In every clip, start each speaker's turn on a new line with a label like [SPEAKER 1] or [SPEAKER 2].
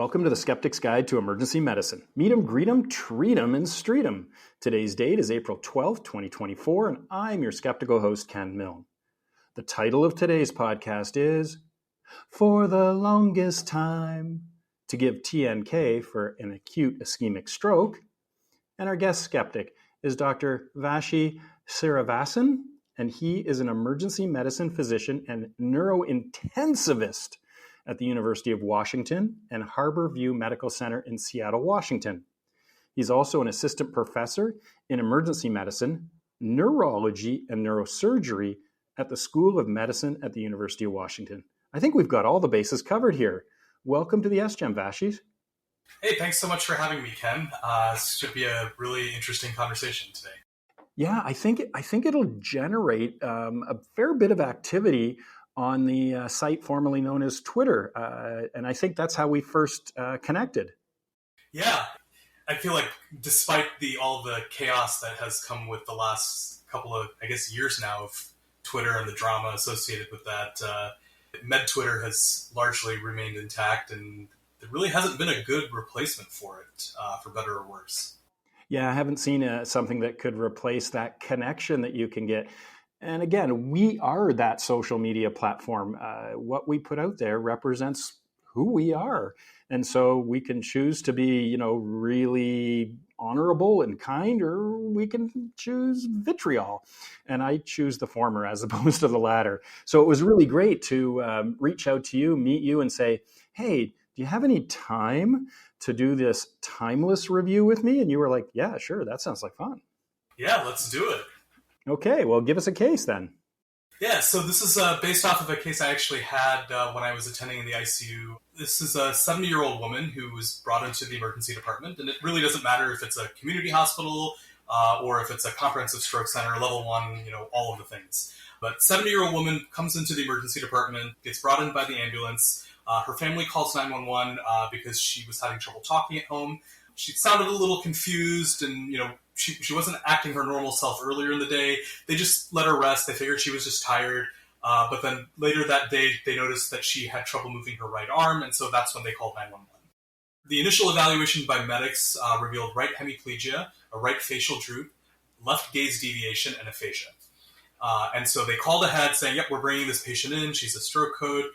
[SPEAKER 1] Welcome to the Skeptics Guide to Emergency Medicine. Meet 'em, greet 'em, treat 'em, and street 'em. Today's date is April 12th, 2024, and I'm your skeptical host, Ken Milne. The title of today's podcast is For the Longest Time, to give TNK for an acute ischemic stroke. And our guest skeptic is Dr. Vasisht Srinivasan, and he is an emergency medicine physician and neurointensivist at the University of Washington and Harborview Medical Center in Seattle, Washington. He's also an assistant professor in emergency medicine, neurology, and neurosurgery at the School of Medicine at the University of Washington. I think we've got all the bases covered here. Welcome to the SGEM, Vasisht.
[SPEAKER 2] Hey, thanks so much for having me, Ken. This should be a really interesting conversation today.
[SPEAKER 1] Yeah, I think it'll generate a fair bit of activity on the site formerly known as Twitter. And I think that's how we first connected.
[SPEAKER 2] Yeah, I feel like despite all the chaos that has come with the last couple of, years now of Twitter and the drama associated with that, Twitter has largely remained intact, and there really hasn't been a good replacement for it, for better or worse.
[SPEAKER 1] Yeah, I haven't seen something that could replace that connection that you can get. And again, we are that social media platform. What we put out there represents who we are. And so we can choose to be, really honorable and kind, or we can choose vitriol. And I choose the former as opposed to the latter. So it was really great to reach out to you, meet you, and say, hey, do you have any time to do this timeless review with me? And you were like, yeah, sure, that sounds like fun.
[SPEAKER 2] Yeah, let's do it.
[SPEAKER 1] Okay, well, give us a case then.
[SPEAKER 2] Yeah, so this is based off of a case I actually had when I was attending in the ICU. This is a 70-year-old woman who was brought into the emergency department, and it really doesn't matter if it's a community hospital or if it's a comprehensive stroke center, level 1, all of the things. But 70-year-old woman comes into the emergency department, gets brought in by the ambulance. Her family calls 911 because she was having trouble talking at home. She sounded a little confused, and she wasn't acting her normal self earlier in the day. They just let her rest. They figured she was just tired. But then later that day, they noticed that she had trouble moving her right arm, and so that's when they called 911. The initial evaluation by medics revealed right hemiplegia, a right facial droop, left gaze deviation, and aphasia. And so they called ahead saying, yep, we're bringing this patient in. She's a stroke code.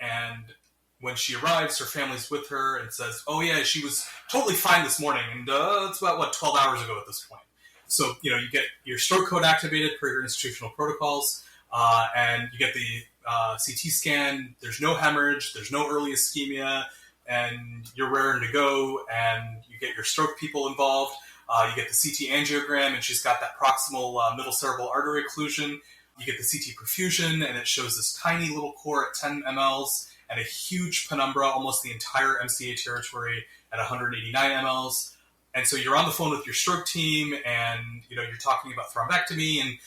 [SPEAKER 2] And when she arrives, her family's with her and says, oh yeah, she was totally fine this morning. And it's about, 12 hours ago at this point. So, you get your stroke code activated per your institutional protocols, and you get the CT scan. There's no hemorrhage, there's no early ischemia, and you're raring to go, and you get your stroke people involved. You get the CT angiogram, and she's got that proximal middle cerebral artery occlusion. You get the CT perfusion, and it shows this tiny little core at 10 mLs, and a huge penumbra, almost the entire MCA territory at 189 mLs. And so you're on the phone with your stroke team, and you're talking about thrombectomy, and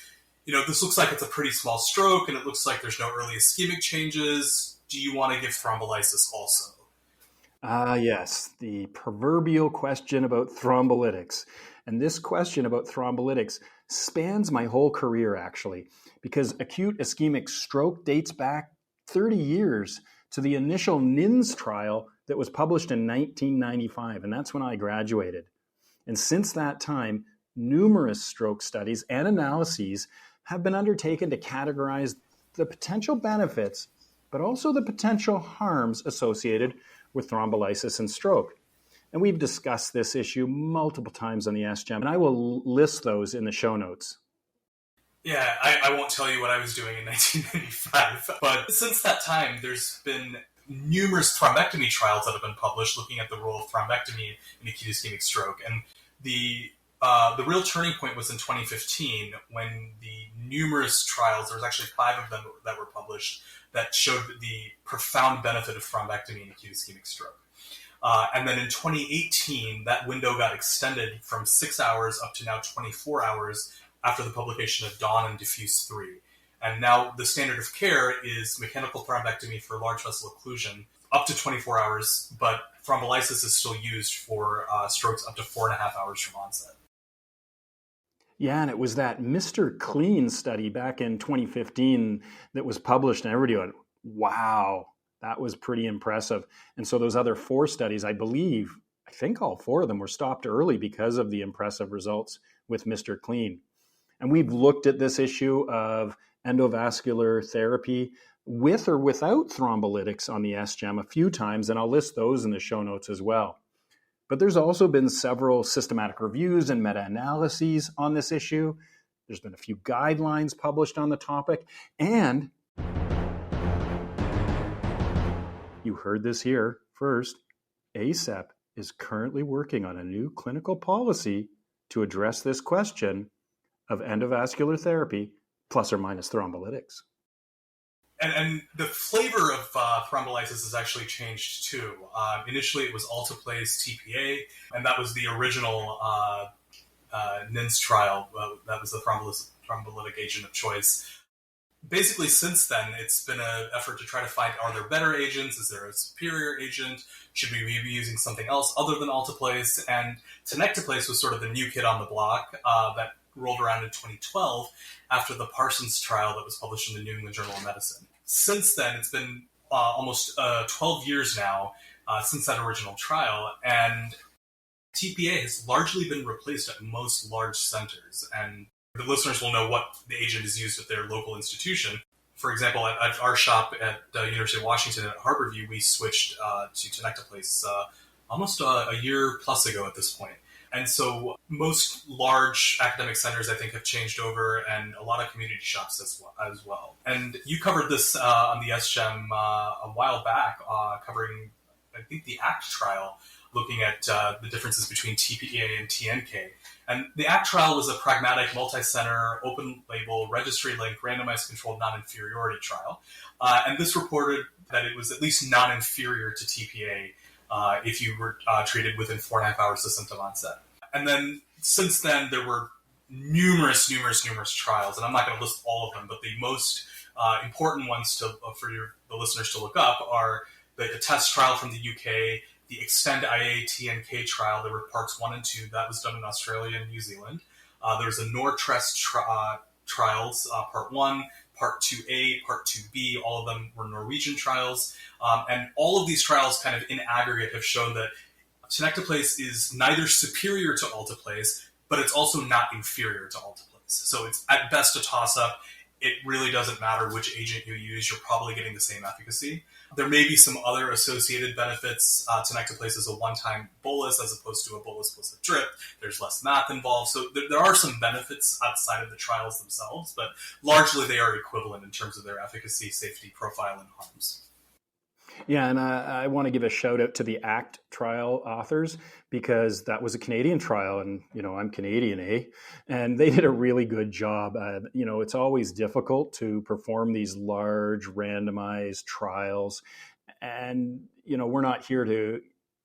[SPEAKER 2] this looks like it's a pretty small stroke, and it looks like there's no early ischemic changes. Do you want to give thrombolysis also?
[SPEAKER 1] Yes, the proverbial question about thrombolytics. And this question about thrombolytics spans my whole career, actually, because acute ischemic stroke dates back 30 years to the initial NINS trial that was published in 1995, and that's when I graduated. And since that time, numerous stroke studies and analyses have been undertaken to categorize the potential benefits, but also the potential harms associated with thrombolysis and stroke. And we've discussed this issue multiple times on the SGEM, and I will list those in the show notes.
[SPEAKER 2] Yeah, I won't tell you what I was doing in 1995, but since that time, there's been numerous thrombectomy trials that have been published looking at the role of thrombectomy in acute ischemic stroke. And the real turning point was in 2015 when the numerous trials, there was actually 5 of them that were published, that showed the profound benefit of thrombectomy in acute ischemic stroke. And then in 2018, that window got extended from 6 hours up to now 24 hours after the publication of DAWN and Diffuse 3. And now the standard of care is mechanical thrombectomy for large vessel occlusion up to 24 hours, but thrombolysis is still used for strokes up to 4.5 hours from onset.
[SPEAKER 1] Yeah, and it was that Mr. Clean study back in 2015 that was published, and everybody went, wow, That was pretty impressive. And so those other 4 studies, I think all 4 of them were stopped early because of the impressive results with Mr. Clean. And we've looked at this issue of endovascular therapy with or without thrombolytics on the SGEM a few times, and I'll list those in the show notes as well. But there's also been several systematic reviews and meta-analyses on this issue. There's been a few guidelines published on the topic, and you heard this here first, ACEP is currently working on a new clinical policy to address this question of endovascular therapy plus or minus thrombolytics.
[SPEAKER 2] And the flavor of thrombolysis has actually changed too. Initially, it was alteplase TPA, and that was the original NINS trial. That was the thrombolytic agent of choice. Basically, since then, it's been an effort to try to find, are there better agents? Is there a superior agent? Should we be using something else other than alteplase? And tenecteplase was sort of the new kid on the block that rolled around in 2012 after the Parsons trial that was published in the New England Journal of Medicine. Since then, it's been almost 12 years now since that original trial, and TPA has largely been replaced at most large centers, and the listeners will know what the agent is used at their local institution. For example, at our shop at the University of Washington at Harborview, we switched to tenecteplase almost a year plus ago at this point. And so most large academic centers, I think, have changed over, and a lot of community shops as well. And you covered this on the SGEM a while back, covering, I think, the ACT trial, looking at the differences between TPA and TNK. And the ACT trial was a pragmatic, multi-center, open-label, registry-linked, randomized controlled non-inferiority trial. And this reported that it was at least non-inferior to TPA if you were treated within 4.5 hours of symptom onset. And then since then, there were numerous trials, and I'm not going to list all of them, but the most important ones for the listeners to look up are the TEST trial from the UK, the Extend IA TNK trial. There were parts 1 and 2. That was done in Australia and New Zealand. There's the NORTREST trials, part 1, part 2A, part 2B. All of them were Norwegian trials. And all of these trials kind of in aggregate have shown that tenecteplase is neither superior to alteplase, but it's also not inferior to alteplase. So it's at best a toss-up. It really doesn't matter which agent you use. You're probably getting the same efficacy. There may be some other associated benefits. Tenecteplase is a one-time bolus as opposed to a bolus plus a drip. There's less math involved. So there are some benefits outside of the trials themselves, but largely they are equivalent in terms of their efficacy, safety profile, and harms.
[SPEAKER 1] Yeah, and I want to give a shout out to the ACT trial authors, because that was a Canadian trial, and I'm Canadian, and they did a really good job. It's always difficult to perform these large randomized trials, and we're not here to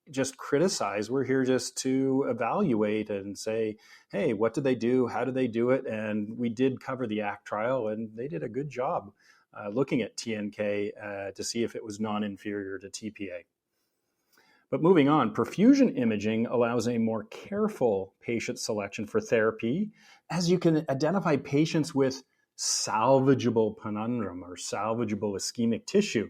[SPEAKER 1] just criticize. We're here just to evaluate and say, hey, what did they do? How did they do it? And we did cover the ACT trial, and they did a good job looking at TNK to see if it was non-inferior to TPA. But moving on, perfusion imaging allows a more careful patient selection for therapy, as you can identify patients with salvageable penumbrum or salvageable ischemic tissue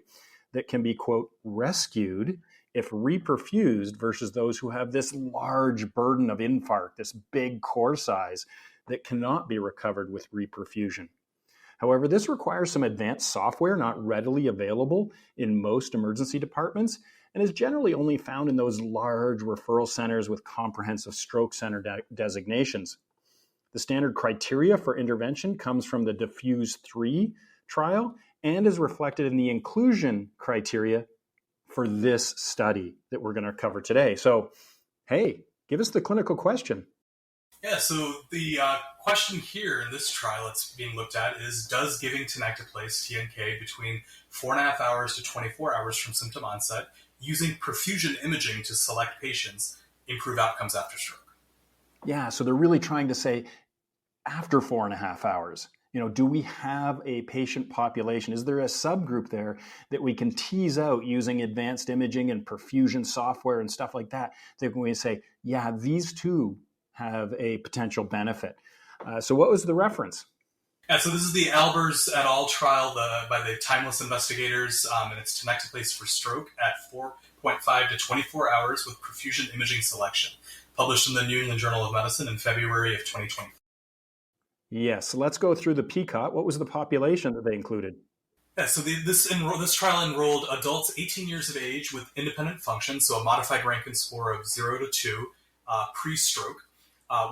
[SPEAKER 1] that can be, quote, rescued if reperfused versus those who have this large burden of infarct, this big core size that cannot be recovered with reperfusion. However, this requires some advanced software not readily available in most emergency departments and is generally only found in those large referral centers with comprehensive stroke center designations. The standard criteria for intervention comes from the Diffuse 3 trial and is reflected in the inclusion criteria for this study that we're going to cover today. So, hey, give us the clinical question.
[SPEAKER 2] Yeah, so the question here in this trial that's being looked at is, does giving tenecteplase, TNK, between 4.5 hours to 24 hours from symptom onset, using perfusion imaging to select patients, improve outcomes after stroke?
[SPEAKER 1] Yeah, so they're really trying to say, after 4.5 hours, do we have a patient population? Is there a subgroup there that we can tease out using advanced imaging and perfusion software and stuff like that, that we say, yeah, these two have a potential benefit. So what was the reference?
[SPEAKER 2] Yeah, so this is the Albers et al. Trial by the Timeless investigators, and it's tenecteplase for stroke at 4.5 to 24 hours with perfusion imaging selection, published in the New England Journal of Medicine in February of 2020.
[SPEAKER 1] Yes, so let's go through the PCOT. What was the population that they included?
[SPEAKER 2] Yeah, so this trial enrolled adults 18 years of age with independent function, so a modified Rankin score of 0 to 2, pre-stroke,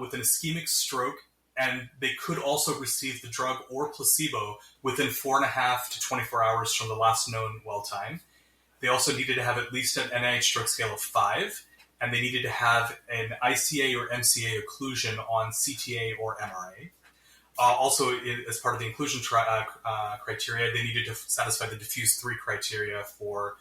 [SPEAKER 2] with an ischemic stroke, and they could also receive the drug or placebo within 4.5 to 24 hours from the last known well time. They also needed to have at least an NIH stroke scale of 5, and they needed to have an ICA or MCA occlusion on CTA or MRA. Also, as part of the inclusion criteria, they needed to satisfy the diffuse 3 criteria for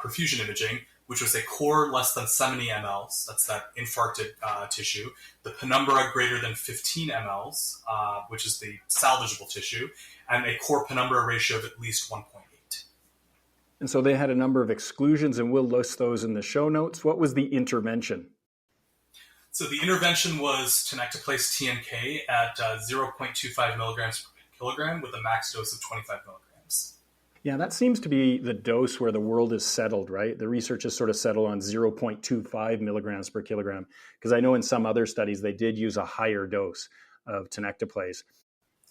[SPEAKER 2] perfusion imaging, which was a core less than 70 mLs, that's that infarcted tissue, the penumbra greater than 15 mLs, which is the salvageable tissue, and a core penumbra ratio of at least 1.8.
[SPEAKER 1] And so they had a number of exclusions, and we'll list those in the show notes. What was the intervention?
[SPEAKER 2] So the intervention was tenecteplase TNK at 0.25 milligrams per kilogram with a max dose of 25 milligrams.
[SPEAKER 1] Yeah, that seems to be the dose where the world is settled, right? The research has sort of settled on 0.25 milligrams per kilogram, because I know in some other studies they did use a higher dose of tenecteplase.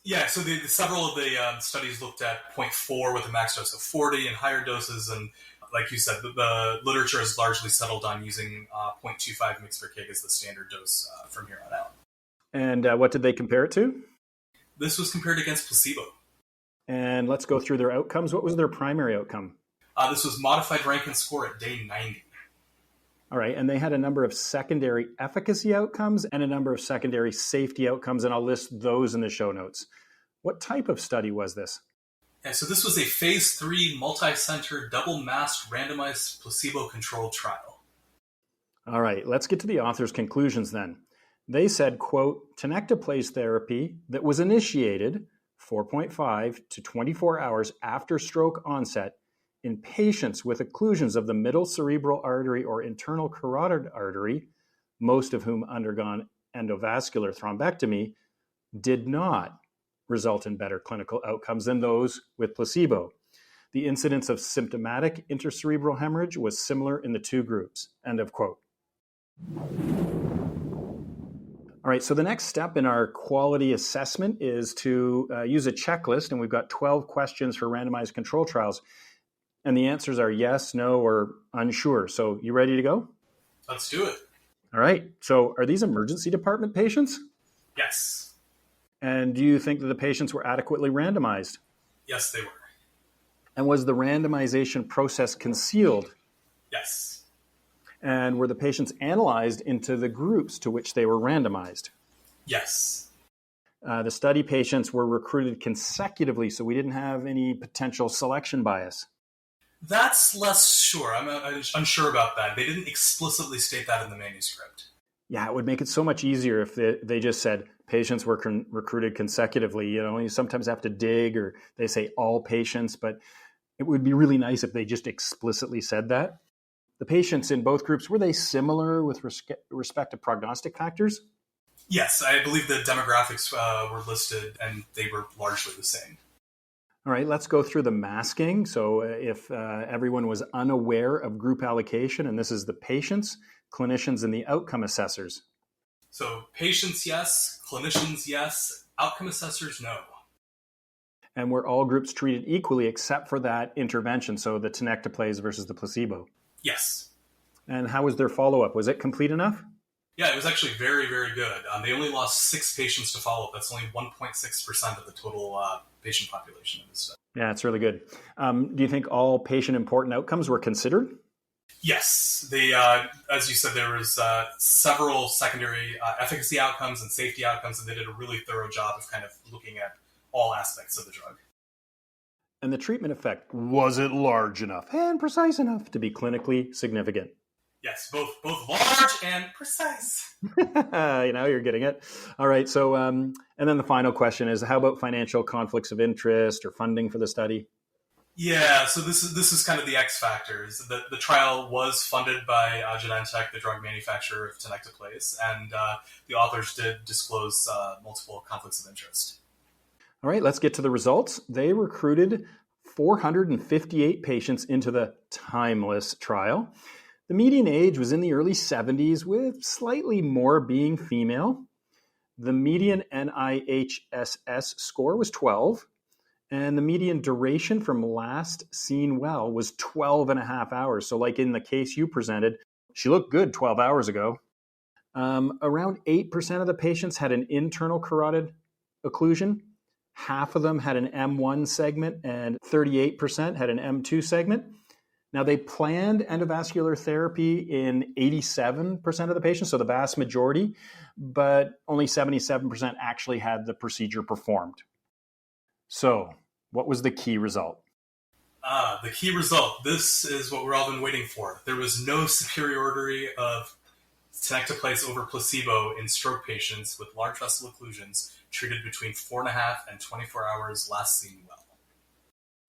[SPEAKER 2] Yeah, so several of the studies looked at 0.4 with a max dose of 40 and higher doses, and like you said, the literature has largely settled on using 0.25 mg per kg as the standard dose from here on out.
[SPEAKER 1] And what did they compare it to?
[SPEAKER 2] This was compared against placebo.
[SPEAKER 1] And let's go through their outcomes. What was their primary outcome?
[SPEAKER 2] This was modified Rankin score at day 90.
[SPEAKER 1] All right, and they had a number of secondary efficacy outcomes and a number of secondary safety outcomes, and I'll list those in the show notes. What type of study was this?
[SPEAKER 2] Yeah, so this was a phase 3 multi-center double-masked randomized placebo-controlled trial.
[SPEAKER 1] All right, let's get to the author's conclusions then. They said, quote, tenecteplase therapy that was initiated 4.5 to 24 hours after stroke onset in patients with occlusions of the middle cerebral artery or internal carotid artery, most of whom undergone endovascular thrombectomy, did not result in better clinical outcomes than those with placebo. The incidence of symptomatic intracerebral hemorrhage was similar in the two groups. End of quote. All right, so the next step in our quality assessment is to use a checklist, and we've got 12 questions for randomized control trials. And the answers are yes, no, or unsure. So you ready to go?
[SPEAKER 2] Let's do it.
[SPEAKER 1] All right. So are these emergency department patients?
[SPEAKER 2] Yes.
[SPEAKER 1] And do you think that the patients were adequately randomized?
[SPEAKER 2] Yes, they were.
[SPEAKER 1] And was the randomization process concealed?
[SPEAKER 2] Yes.
[SPEAKER 1] And were the patients analyzed into the groups to which they were randomized?
[SPEAKER 2] Yes.
[SPEAKER 1] The study patients were recruited consecutively, so we didn't have any potential selection bias.
[SPEAKER 2] That's less sure. I'm unsure about that. They didn't explicitly state that in the manuscript.
[SPEAKER 1] Yeah, it would make it so much easier if they just said patients were recruited consecutively. You know, you sometimes have to dig, or they say all patients, but it would be really nice if they just explicitly said that. The patients in both groups, were they similar with respect to prognostic factors?
[SPEAKER 2] Yes, I believe the demographics were listed, and they were largely the same.
[SPEAKER 1] All right, let's go through the masking. So if everyone was unaware of group allocation, and this is the patients, clinicians, and the outcome assessors.
[SPEAKER 2] So patients, yes. Clinicians, yes. Outcome assessors, no.
[SPEAKER 1] And were all groups treated equally except for that intervention, so the tenecteplase versus the placebo?
[SPEAKER 2] Yes.
[SPEAKER 1] And how was their follow-up? Was it complete enough?
[SPEAKER 2] Yeah, it was actually very, very good. They only lost 6 patients to follow-up. That's only 1.6% of the total patient population in this study.
[SPEAKER 1] Yeah, it's really good. Do you think all patient-important outcomes were considered?
[SPEAKER 2] Yes. They, as you said, there was several secondary efficacy outcomes and safety outcomes, and they did a really thorough job of kind of looking at all aspects of the drug.
[SPEAKER 1] And the treatment effect, was it large enough and precise enough to be clinically significant?
[SPEAKER 2] Yes, both large and precise.
[SPEAKER 1] You're getting it. All right. So, and then the final question is, how about financial conflicts of interest or funding for the study?
[SPEAKER 2] Yeah, so this is kind of the X factors. The trial was funded by Genentech, the drug manufacturer of tenecteplase, and the authors did disclose multiple conflicts of interest.
[SPEAKER 1] All right, let's get to the results. They recruited 458 patients into the timeless trial. The median age was in the early 70s, with slightly more being female. The median NIHSS score was 12, and the median duration from last seen well was 12 and a half hours. So like in the case you presented, she looked good 12 hours ago. Around 8% of the patients had an internal carotid occlusion. Half of them had an M1 segment and 38% had an M2 segment. Now, they planned endovascular therapy in 87% of the patients, so the vast majority, but only 77% actually had the procedure performed. So, what was the key result?
[SPEAKER 2] The key result. This is what we've all been waiting for. There was no superiority of tenecteplase over placebo in stroke patients with large vessel occlusions treated between 4.5 and 24 hours last seen well.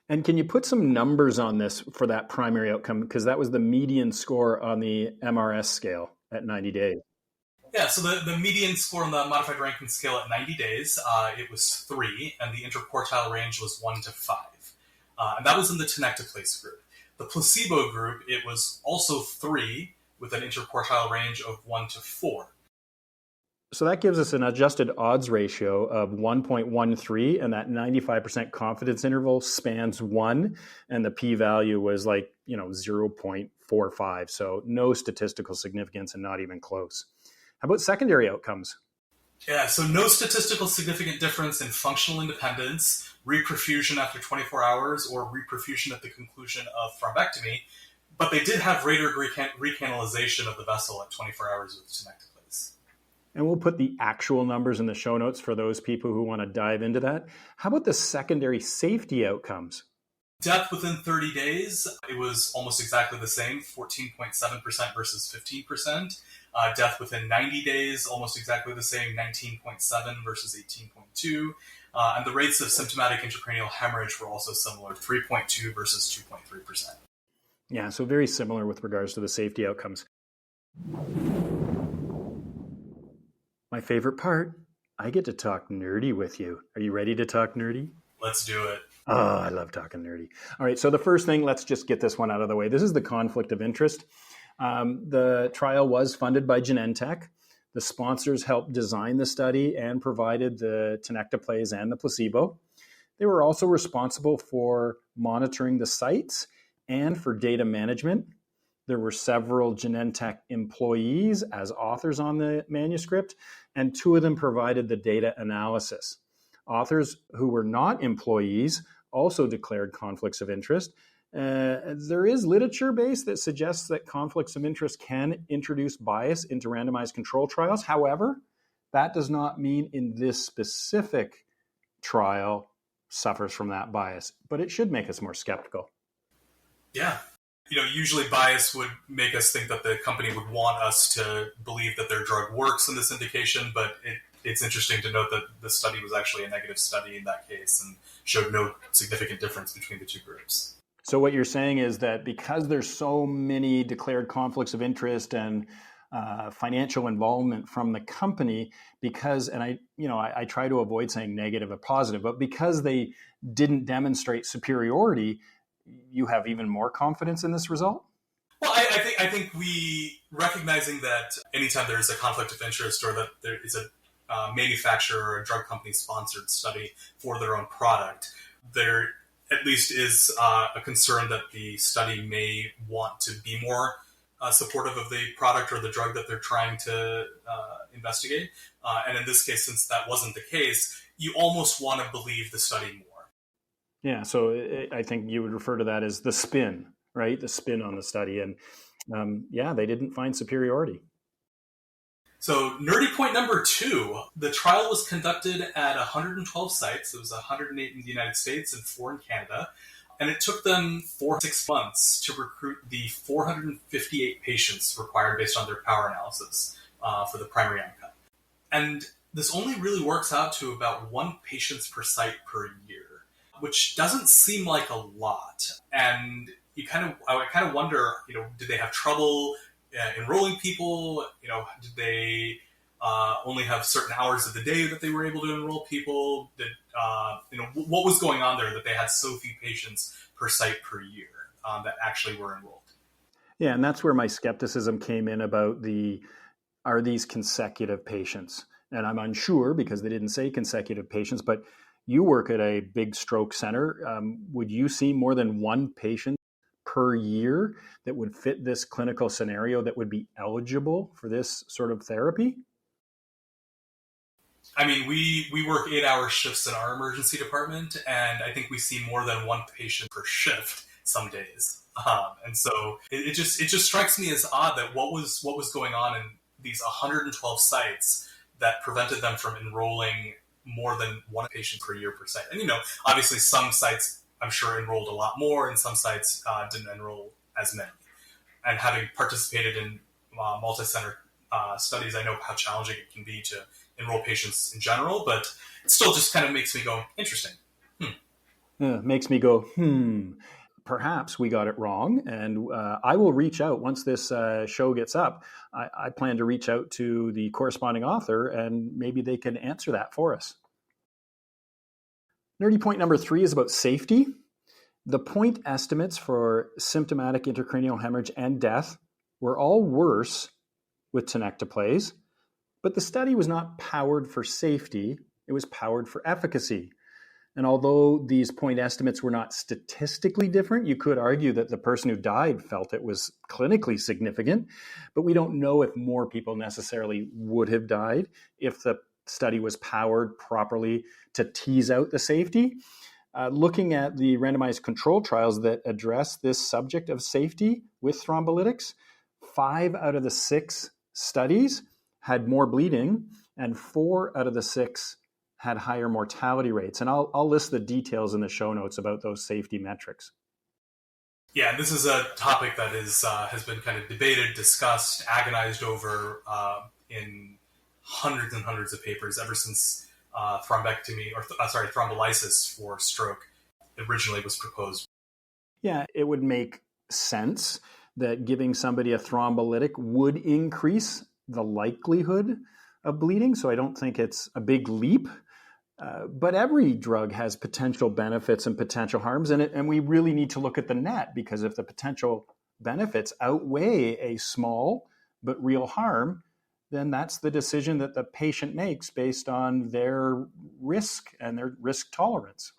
[SPEAKER 1] And can you put some numbers on this for that primary outcome? Because that was the median score on the MRS scale at 90 days.
[SPEAKER 2] Yeah, so the median score on the modified Rankin scale at 90 days, it was 3, and the interquartile range was 1 to 5. And that was in the tenecteplase group. The placebo group, it was also 3, with an interquartile range of 1 to 4.
[SPEAKER 1] So that gives us an adjusted odds ratio of 1.13, and that 95% confidence interval spans 1, and the p-value was 0.45. So no statistical significance and not even close. How about secondary outcomes?
[SPEAKER 2] Yeah, so no statistical significant difference in functional independence, reperfusion after 24 hours, or reperfusion at the conclusion of thrombectomy, but they did have radar recanalization of the vessel at 24 hours with tenecteplase.
[SPEAKER 1] And we'll put the actual numbers in the show notes for those people who want to dive into that. How about the secondary safety outcomes?
[SPEAKER 2] Death within 30 days, it was almost exactly the same, 14.7% versus 15%. Death within 90 days, almost exactly the same, 19.7 versus 18.2. And the rates of symptomatic intracranial hemorrhage were also similar, 3.2 versus 2.3%.
[SPEAKER 1] Yeah, so very similar with regards to the safety outcomes. My favorite part, I get to talk nerdy with you. Are you ready to talk nerdy?
[SPEAKER 2] Let's do it.
[SPEAKER 1] Oh, I love talking nerdy. All right, so the first thing, let's just get this one out of the way. This is the conflict of interest. The trial was funded by Genentech. The sponsors helped design the study and provided the tenecteplase and the placebo. They were also responsible for monitoring the sites and for data management. There were several Genentech employees as authors on the manuscript, and 2 of them provided the data analysis. Authors who were not employees also declared conflicts of interest. There is literature base that suggests that conflicts of interest can introduce bias into randomized control trials. However, that does not mean in this specific trial suffers from that bias, but it should make us more skeptical.
[SPEAKER 2] Yeah. Usually bias would make us think that the company would want us to believe that their drug works in this indication, but it's interesting to note that the study was actually a negative study in that case and showed no significant difference between the 2 groups.
[SPEAKER 1] So what you're saying is that because there's so many declared conflicts of interest and financial involvement from the company, and I try to avoid saying negative or positive, but because they didn't demonstrate superiority, you have even more confidence in this result?
[SPEAKER 2] Well, I think we recognizing that anytime there is a conflict of interest or that there is a manufacturer or a drug company sponsored study for their own product, there at least is a concern that the study may want to be more supportive of the product or the drug that they're trying to investigate. And in this case, since that wasn't the case, you almost want to believe the study more.
[SPEAKER 1] Yeah, so I think you would refer to that as the spin, right? The spin on the study. And they didn't find superiority.
[SPEAKER 2] So nerdy point number 2, the trial was conducted at 112 sites. It was 108 in the United States and 4 in Canada. And it took them 4 to 6 months to recruit the 458 patients required based on their power analysis for the primary outcome. And this only really works out to about 1 patient per site per year, which doesn't seem like a lot. And I kind of wonder, did they have trouble enrolling people? Did they only have certain hours of the day that they were able to enroll people? What was going on there that they had so few patients per site per year that actually were enrolled?
[SPEAKER 1] Yeah, and that's where my skepticism came in about are these consecutive patients? And I'm unsure because they didn't say consecutive patients, but you work at a big stroke center. Would you see more than one patient per year that would fit this clinical scenario that would be eligible for this sort of therapy?
[SPEAKER 2] I mean, we work 8-hour shifts in our emergency department, and I think we see more than one patient per shift some days. And so it just strikes me as odd that what was going on in these 112 sites that prevented them from enrolling more than one patient per year per site. And, obviously some sites, I'm sure, enrolled a lot more, and some sites didn't enroll as many. And having participated in multi-center studies, I know how challenging it can be to enroll patients in general, but it still just kind of makes me go, interesting.
[SPEAKER 1] Makes me go, perhaps we got it wrong. And I will reach out once this show gets up. I plan to reach out to the corresponding author, and maybe they can answer that for us. Nerdy point number 3 is about safety. The point estimates for symptomatic intracranial hemorrhage and death were all worse with tenecteplase, but the study was not powered for safety. It was powered for efficacy. And although these point estimates were not statistically different, you could argue that the person who died felt it was clinically significant, but we don't know if more people necessarily would have died if the study was powered properly to tease out the safety. Looking at the randomized control trials that address this subject of safety with thrombolytics, 5 out of the 6 studies had more bleeding, and 4 out of the 6 had higher mortality rates. And I'll list the details in the show notes about those safety metrics.
[SPEAKER 2] Yeah, this is a topic that has been kind of debated, discussed, agonized over in hundreds and hundreds of papers ever since thrombolysis for stroke originally was proposed.
[SPEAKER 1] Yeah, it would make sense that giving somebody a thrombolytic would increase the likelihood of bleeding. So I don't think it's a big leap. But every drug has potential benefits and potential harms in it. And we really need to look at the net, because if the potential benefits outweigh a small but real harm, then that's the decision that the patient makes based on their risk and their risk tolerance.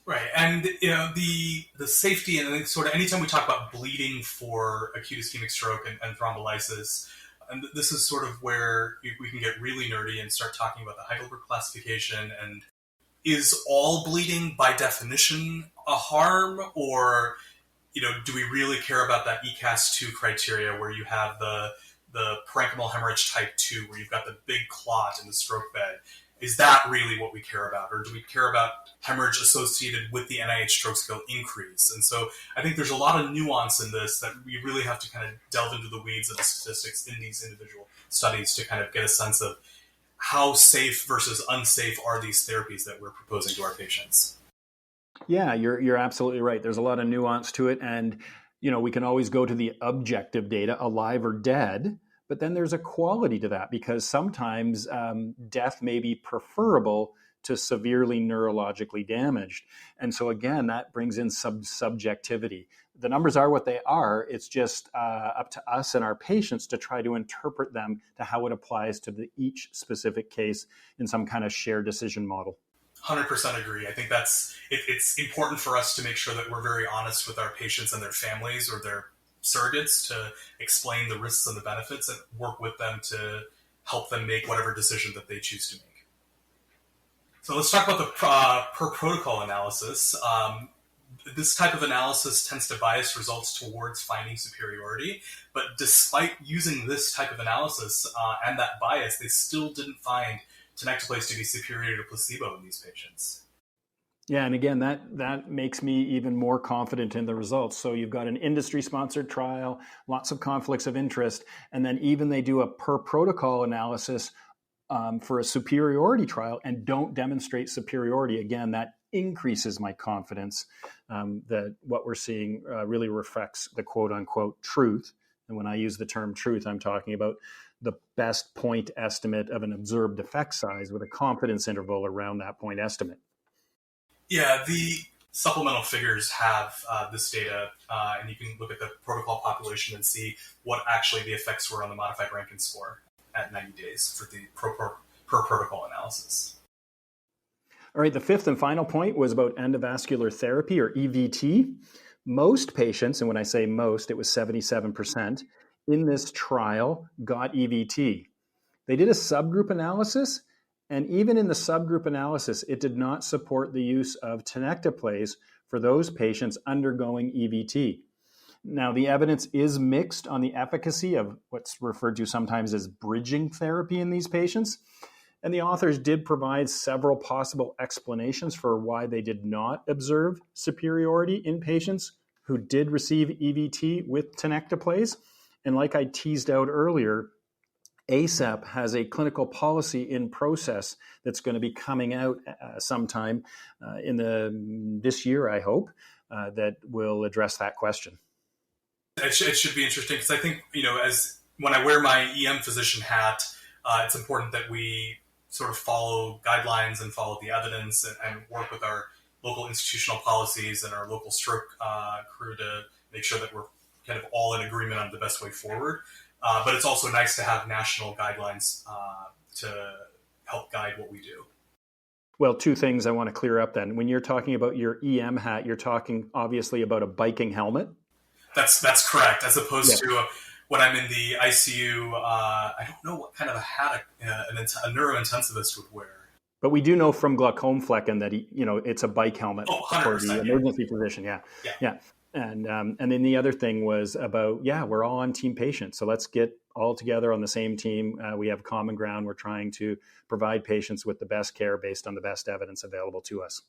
[SPEAKER 2] Right. And the safety, and sort of anytime we talk about bleeding for acute ischemic stroke and thrombolysis, and this is sort of where we can get really nerdy and start talking about the Heidelberg classification. And is all bleeding by definition a harm? Or, do we really care about that ECAS-2 criteria where you have the parenchymal hemorrhage type 2, where you've got the big clot in the stroke bed? Is that really what we care about? Or do we care about hemorrhage associated with the NIH stroke scale increase? And so I think there's a lot of nuance in this that we really have to kind of delve into the weeds of the statistics in these individual studies to kind of get a sense of how safe versus unsafe are these therapies that we're proposing to our patients.
[SPEAKER 1] Yeah, you're absolutely right. There's a lot of nuance to it. And, we can always go to the objective data, alive or dead. But then there's a quality to that, because sometimes death may be preferable to severely neurologically damaged. And so again, that brings in subjectivity. The numbers are what they are. It's just up to us and our patients to try to interpret them to how it applies to each specific case in some kind of shared decision model.
[SPEAKER 2] 100% agree. I think it's important for us to make sure that we're very honest with our patients and their families or their surrogates to explain the risks and the benefits and work with them to help them make whatever decision that they choose to make. So let's talk about the per protocol analysis. This type of analysis tends to bias results towards finding superiority, but despite using this type of analysis and that bias, they still didn't find tenecteplase to be superior to placebo in these patients.
[SPEAKER 1] Yeah, and again, that makes me even more confident in the results. So you've got an industry-sponsored trial, lots of conflicts of interest, and then even they do a per-protocol analysis for a superiority trial and don't demonstrate superiority. Again, that increases my confidence that what we're seeing really reflects the quote-unquote truth. And when I use the term truth, I'm talking about the best point estimate of an observed effect size with a confidence interval around that point estimate.
[SPEAKER 2] Yeah, the supplemental figures have this data, and you can look at the protocol population and see what actually the effects were on the modified Rankin score at 90 days for the per protocol analysis.
[SPEAKER 1] All right, the fifth and final point was about endovascular therapy, or EVT. Most patients, and when I say most, it was 77%, in this trial got EVT. They did a subgroup analysis, and even in the subgroup analysis, it did not support the use of tenecteplase for those patients undergoing EVT. Now, the evidence is mixed on the efficacy of what's referred to sometimes as bridging therapy in these patients. And the authors did provide several possible explanations for why they did not observe superiority in patients who did receive EVT with tenecteplase. And like I teased out earlier, ASAP has a clinical policy in process that's going to be coming out sometime in this year, I hope, that will address that question.
[SPEAKER 2] It should be interesting because I think, as when I wear my EM physician hat, it's important that we sort of follow guidelines and follow the evidence and work with our local institutional policies and our local stroke crew to make sure that we're kind of all in agreement on the best way forward. But it's also nice to have national guidelines to help guide what we do.
[SPEAKER 1] Well, two things I want to clear up then. When you're talking about your EM hat, you're talking obviously about a biking helmet.
[SPEAKER 2] That's correct. As opposed to when I'm in the ICU, I don't know what kind of a hat a neurointensivist would wear.
[SPEAKER 1] But we do know from glaucoma flecken that it's a bike helmet for the emergency physician. Yeah. And then the other thing was about, we're all on team patients. So let's get all together on the same team. We have common ground. We're trying to provide patients with the best care based on the best evidence available to us.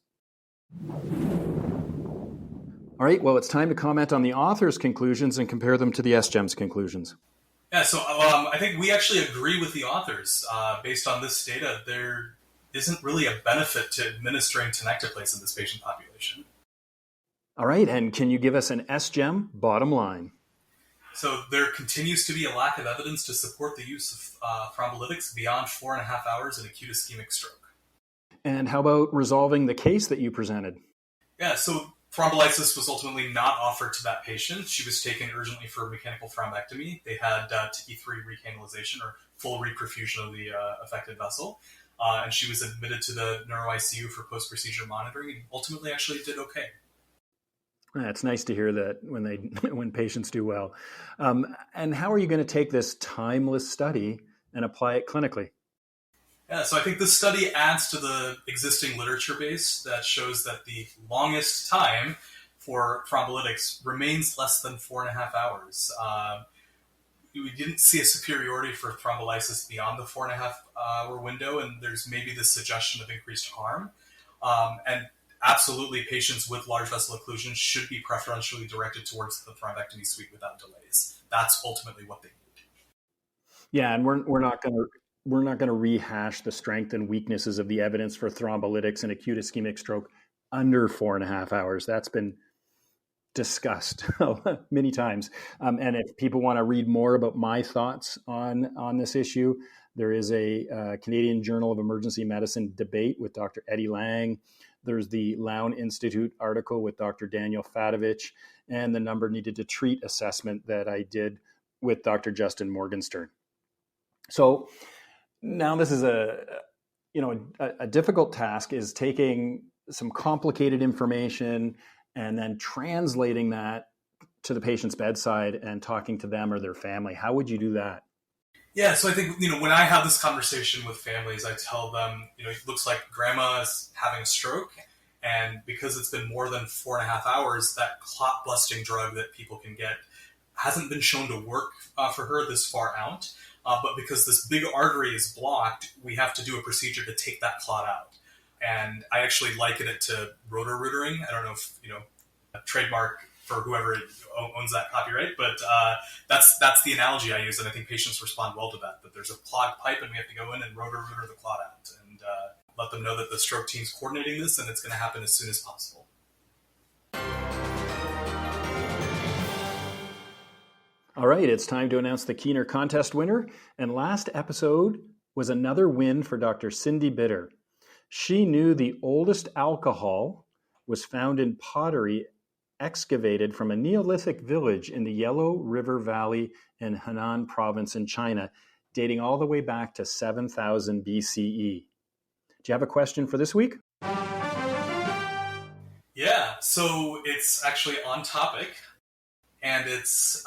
[SPEAKER 1] All right, well, it's time to comment on the author's conclusions and compare them to the SGEM's conclusions.
[SPEAKER 2] Yeah, so I think we actually agree with the authors. Based on this data, there isn't really a benefit to administering tenecteplase in this patient population.
[SPEAKER 1] All right, and can you give us an SGEM bottom line?
[SPEAKER 2] So there continues to be a lack of evidence to support the use of thrombolytics beyond 4.5 hours in acute ischemic stroke.
[SPEAKER 1] And how about resolving the case that you presented?
[SPEAKER 2] Yeah, so thrombolysis was ultimately not offered to that patient. She was taken urgently for mechanical thrombectomy. They had TNK3 recanalization or full reperfusion of the affected vessel. And she was admitted to the neuro ICU for post-procedure monitoring and ultimately actually did okay.
[SPEAKER 1] It's nice to hear that when patients do well. And how are you going to take this timeless study and apply it clinically?
[SPEAKER 2] Yeah, so I think this study adds to the existing literature base that shows that the longest time for thrombolytics remains less than 4.5 hours. We didn't see a superiority for thrombolysis beyond the 4.5 hour window, and there's maybe this suggestion of increased harm. And absolutely, patients with large vessel occlusions should be preferentially directed towards the thrombectomy suite without delays. That's ultimately what they need.
[SPEAKER 1] Yeah, and we're not going to rehash the strength and weaknesses of the evidence for thrombolytics and acute ischemic stroke under 4.5 hours. That's been discussed many times. And if people want to read more about my thoughts on this issue, there is a Canadian Journal of Emergency Medicine debate with Dr. Eddie Lang. There's the Lown Institute article with Dr. Daniel Fadovich, and the number needed to treat assessment that I did with Dr. Justin Morgenstern. So now this is a difficult task, is taking some complicated information and then translating that to the patient's bedside and talking to them or their family. How would you do that?
[SPEAKER 2] Yeah, so I think, when I have this conversation with families, I tell them, it looks like grandma is having a stroke, and because it's been more than 4.5 hours, that clot-busting drug that people can get hasn't been shown to work for her this far out. But because this big artery is blocked, we have to do a procedure to take that clot out. And I actually liken it to rotor-rootering. I don't know if, a trademark for whoever owns that copyright, but that's the analogy I use, and I think patients respond well to that there's a clogged pipe and we have to go in and rotor-rooter the clot out and let them know that the stroke team's coordinating this and it's going to happen as soon as possible.
[SPEAKER 1] All right, it's time to announce the Keener contest winner. And last episode was another win for Dr. Cindy Bitter. She knew the oldest alcohol was found in pottery excavated from a Neolithic village in the Yellow River Valley in Henan province in China, dating all the way back to 7000 BCE. Do you have a question for this week?
[SPEAKER 2] Yeah, so it's actually on topic, and it's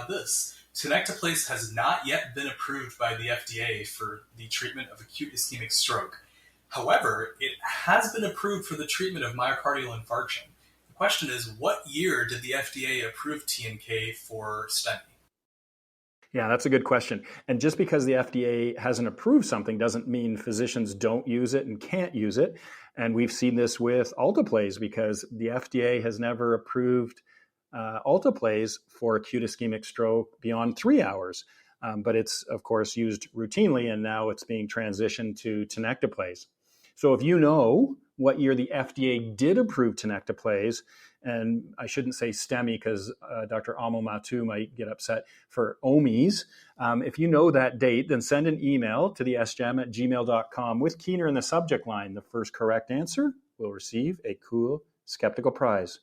[SPEAKER 2] this. Tenecteplase has not yet been approved by the FDA for the treatment of acute ischemic stroke. However, it has been approved for the treatment of myocardial infarction. The question is, what year did the FDA approve TNK for STEMI?
[SPEAKER 1] Yeah, that's a good question. And just because the FDA hasn't approved something doesn't mean physicians don't use it and can't use it. And we've seen this with Alteplase because the FDA has never approved Alteplase for acute ischemic stroke beyond 3 hours. But it's, of course, used routinely, and now it's being transitioned to Tenecteplase. So if you know what year the FDA did approve Tenecteplase, and I shouldn't say STEMI because Dr. Amo Matu might get upset for OMIs. If you know that date, then send an email to the sgem@gmail.com with Keener in the subject line. The first correct answer will receive a cool skeptical prize.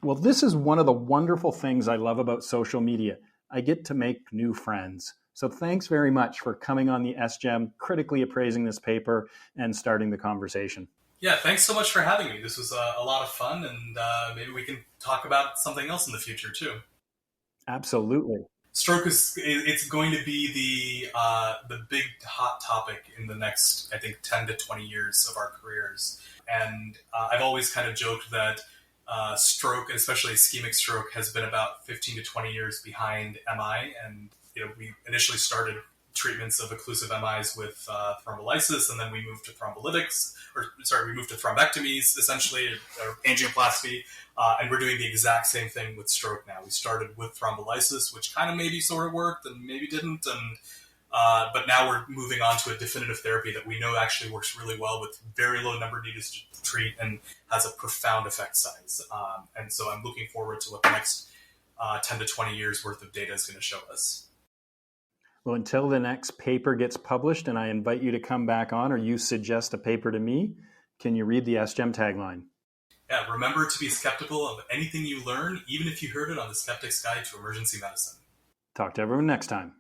[SPEAKER 1] Well, this is one of the wonderful things I love about social media. I get to make new friends. So thanks very much for coming on the SGEM, critically appraising this paper, and starting the conversation.
[SPEAKER 2] Yeah, thanks so much for having me. This was a lot of fun, and maybe we can talk about something else in the future too.
[SPEAKER 1] Absolutely.
[SPEAKER 2] Stroke it's going to be the big hot topic in the next, I think, 10 to 20 years of our careers. And I've always kind of joked that stroke, and especially ischemic stroke, has been about 15 to 20 years behind MI. And we initially started treatments of occlusive MIs with thrombolysis, and then we moved to thrombolytics, we moved to thrombectomies, essentially, or angioplasty, and we're doing the exact same thing with stroke now. We started with thrombolysis, which kind of maybe sort of worked and maybe didn't, and but now we're moving on to a definitive therapy that we know actually works really well with very low number needed to treat and has a profound effect size. And so I'm looking forward to what the next 10 to 20 years worth of data is going to show us.
[SPEAKER 1] Well, until the next paper gets published and I invite you to come back on or you suggest a paper to me, can you read the SGEM tagline?
[SPEAKER 2] Yeah, remember to be skeptical of anything you learn, even if you heard it on the Skeptic's Guide to Emergency Medicine.
[SPEAKER 1] Talk to everyone next time.